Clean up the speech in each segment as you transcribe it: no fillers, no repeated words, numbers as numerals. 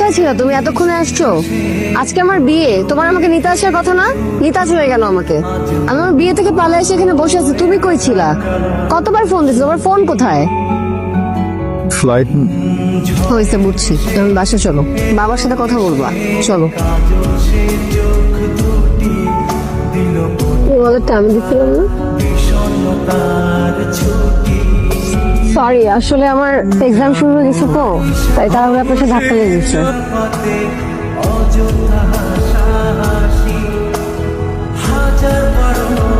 কোথায় ছিল তুমি? এতক্ষণে আসছো? আজকে আমার বিয়ে, তোমার আমাকে নিতে আসার কথা না? নিতে আসো হয়ে গেল আমাকে। আমি আমার বিয়ে থেকে পালিয়ে এসে এখানে বসে আছি, তুমি কই ছিলা? কতবার ফোন দিছো, তোমার ফোন কোথায়? ফ্লাইট হয়েছে বুঝছি, তুমি বাসা চলো, বাবার সাথে কথা বলবা, চলো। ওয়ালেটটা আমি দিচ্ছিলাম না। সরি, আসলে আমার এক্সাম শুরু হয়ে গেছে তো, তাই তাহলে আপনার সাথে ধাক্কা লেগে গেছে।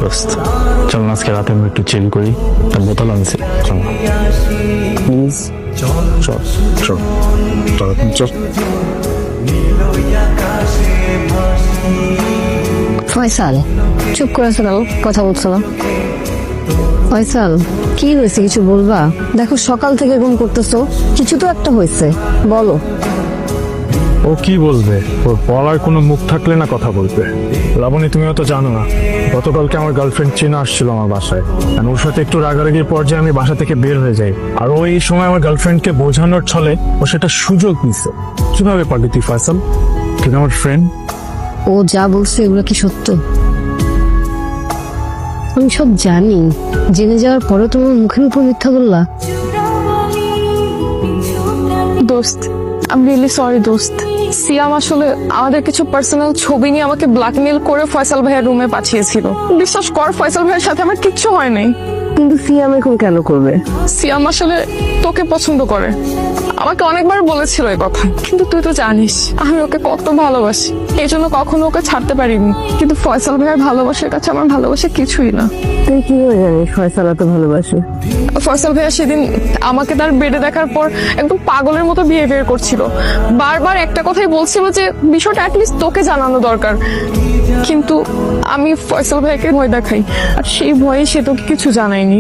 দোস্ত চল না আজকে রাতে আমরা একটু চিল করি, তার বোতল আনছি, চল না প্লিজ। চল চল চল চল চল। ফয়সাল, চুপ করে আছো কেন? কথা বলছো না? ফয়সাল, কি হয়েছে কিছু বলবা? দেখো সকাল থেকে এরকম করতেছো, কিছু তো একটা হয়েছে, বলো। ও কি বলবে? ওর বলার কোনো মুখ থাকলে না কথা বলবে। লাবণী তুমিও তো জানো না, গতকালকে আমার গার্লফ্রেন্ড চিনা আসছিল আমার বাসায়, আর ওর সাথে একটু রাগারাগির পর্যায়ে আমি বাসা থেকে বের হয়ে যাই, আর ও এই সময় আমার গার্লফ্রেন্ডকে বোঝানোর ছলে ও সেটা সুযোগ নিছে। কিভাবে পারলি তুই ফয়সাল? তুই আমার ফ্রেন্ড। ও যা বলছে এগুলো কি সত্য? আমি সব জানি, জেনে যাওয়ার পরে তোমার মুখের উপর মিথ্যা বললা। দোস্ত, আমি রিয়েলি সরি দোস্ত। সিয়াম আসলে আমাদের কিছু পার্সোনাল ছবি নিয়ে আমাকে ব্ল্যাকমেল করে ফয়সাল ভাইয়ের রুমে পাঠিয়েছিল। বিশ্বাস কর, ফয়সাল ভাইয়ের সাথে আমার কিচ্ছু হয় নাই। কিন্তু সিয়াম এখন কেন করবে? সিয়াম আসলে তোকে পছন্দ করে, আমাকে অনেকবার বলেছিল এই কথা, কিন্তু তুই তো জানিস আমি ওকে কত ভালোবাসি, এই জন্য কখনো ওকে ছাড়তে পারিনি। কিন্তু ফয়সাল ভাইয়ের ভালোবাসার কাছে আমার ভালোবাসা কিছুই না। তুই কি করে জানিস ফয়সাল এত ভালোবাসে? ফয়সাল ভাইয়া সেদিন আমাকে তার বেডে দেখার পর একদম পাগলের মতো বিহেভিয়ার করছিল, বারবার একটা কথাই বলছিল যে বিষয়টা অ্যাটলিস্ট তোকে জানানো দরকার। কিন্তু আমি ফয়সাল ভাইকে ভয় দেখাই, আর সেই ভয়ে সে তোকে কিছু জানায়নি।